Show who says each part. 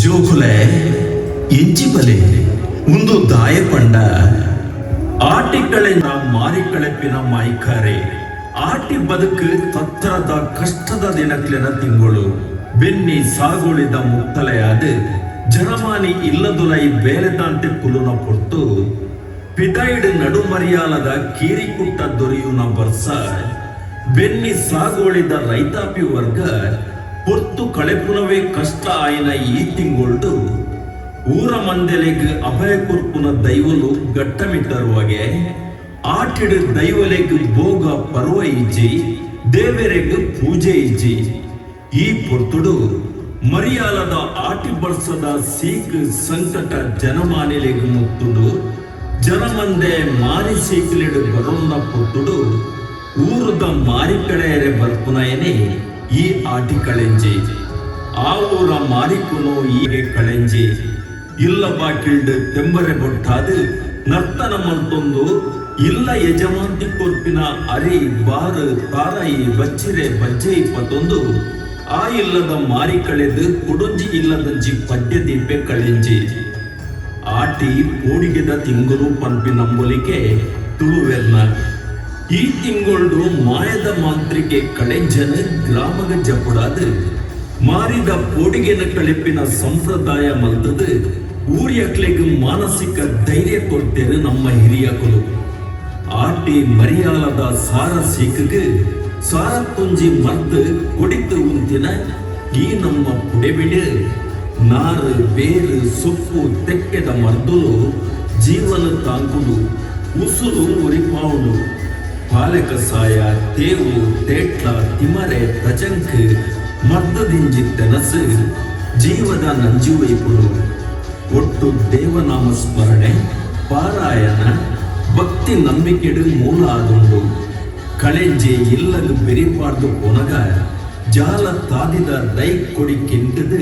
Speaker 1: ಜೋಕುಲೆ ಎಂಚಿಬಲೆ ಒಂದು ದಾಯಪಂಡ ಆಟಿಗಳಿಂದ ಮಾರಿಕಳೆಪಿನ ಮಾಯ್ಕಾರೆ ಆಟಿ ಬದುಕು ತತ್ತರದ ಕಷ್ಟದ ದಿನಕ್ಲಿನ ತಿಂಗಳು ಬೆನ್ನಿ ಸಾಗುಳಿದ ಮುಕ್ತಲೆಯಾದ ಜನಮಾನಿ ಇಲ್ಲದುಲೈ ಬೇಲೆದಾಂತೆ ಕುಲುನ ಪೊರ್ತು ಪಿದೈಡ್ ನಡುಮರಿಯಾಲದ ಕೀರಿಕುಟ್ಟ ದೊರೆಯುನ ಬರ್ಸ ಬೆನ್ನಿ ಸಾಗುಳಿದ ರೈತಾಪಿ ವರ್ಗ ಪೊರ್ತು ಕಳೆಪುನವೇ ಕಷ್ಟ ಆಯ್ನ ಈ ತಿಂಗೊಳ್ದು ಊರ ಮಂದೆಲೆಗ್ ಅಭಯ ಕೊರ್ಪುನ ದೈವಲು ಗಟ್ಟಮಿಟ್ಟರುವಗೆ ಆಟಿಡ್ ದೈವಲೆಗ್ ಭೋಗ ಪರ್ವ ಇಜ್ಜಿ ದೇವರೆಗ್ ಪೂಜೆ ಇಜ್ಜಿ ಈ ಪೊರ್ತುಡು ಮರಿಯಾಲದ ಆಟಿ ಬರ್ಸದ ಸೀಕ್ ಸಂಕಟ ಜನಮಾನಿಲೆಗ್ ಮುತ್ತುಡು ಜನಮಂದೆ ಮಾರಿ ಸೀಕ್ಲಿಡ್ ಬರೋನ್ನ ಪೊರ್ತುಡು ಊರದ ಮಾರಿಕಳೆಯರೆ ಬರ್ಪುನಯನೆ ಈ ಆಟಿ ಕಳೆಂಜಿ ಆ ಊರ ಮಾರಿಕುನು ಹೀಗೆ ಕಳೆಂಜಿ ಇಲ್ಲ ಬಾಕಿಲ್ಡ್ ತೆಂಬರೆ ಬೊಟ್ಟಾದು ನರ್ತನ ಮಂತೊಂದು ಇಲ್ಲ ಯಜಮಾಂತಿ ಕೊರ್ಪಿನ ಅರಿ ಬಾರು ತಾರಾಯಿ ಬಚ್ಚಿರೆ ಬಜ್ಜೆ ಇಪ್ಪತ್ತೊಂದು ಆ ಇಲ್ಲದ ಮಾರಿ ಕಳೆದು ಕುಡುಂಜಿ ಇಲ್ಲದಂಜಿ ಪದ್ಯ ದೀಪೆ ಕಳೆಂಜಿ ಆಟಿ ಪೋಡಿಗೆದ ತಿಂಗಳು ಪಂಪಿ ನಂಬಲಿಕೆ ತುಳುವೆರ್ನ ಈ ತಿಂಗೊಳ್ದು ಮಾಯದ ಮಾಂತ್ರಿಕೆ ಕಳೆಂಜನ ಗ್ರಾಮಗ ಜಪುಡಾದು ಮಾರಿದ ಪೋಡಿಗೆನ ಕಳೆಪಿನ ಸಂಪ್ರದಾಯ ಮಲ್ತದು ಊರಿಯಕ್ಲೆಗ್ ಮಾನಸಿಕ ಧೈರ್ಯ ಕೊಡ್ತೇನೆ ನಮ್ಮ ಹಿರಿಯಕಲು ಆಟಿ ಮರಿಯಾಲದ ಸಾರ ಸೀಕಗ್ ಸಾರ ತುಂಜಿ ಮರ್ದು ಕೊಡಿತು ಉಂತಿನ ಈ ನಮ್ಮ ಪುಡೆಬಿಡು ನಾರು ಬೇರು ಸೊಪ್ಪು ತೆಕ್ಕೆದ ಮರ್ದುಲು ಜೀವನ ತಾಂಕುಲು ಉಸುರು ಉರಿಪಾವುಲು ಪಾಲಕ ಸಾಯ ತೇವು ತೇಟ್ಲ ತಿಮರೆ ತಜಂಕ್ ಮರ್ದದಿಂಜಿ ತೆನಸು ಜೀವದ ನಂಜುವೈಪುಲು ಒಟ್ಟು ದೇವನಾಮ ಸ್ಮರಣೆ ಪಾರಾಯಣ ಭಕ್ತಿ ನಂಬಿಕೆಡು ಮೂಲ ಆದುಂಡು ಕಳೆಂಜೆ ಇಲ್ಲದು ಬೆರಿಪಾರ್ದು ಕೊನಗ ಜಾಲ ತಾದಿದ ರೈ ಕೊಡಿ ಕೆಂಟದು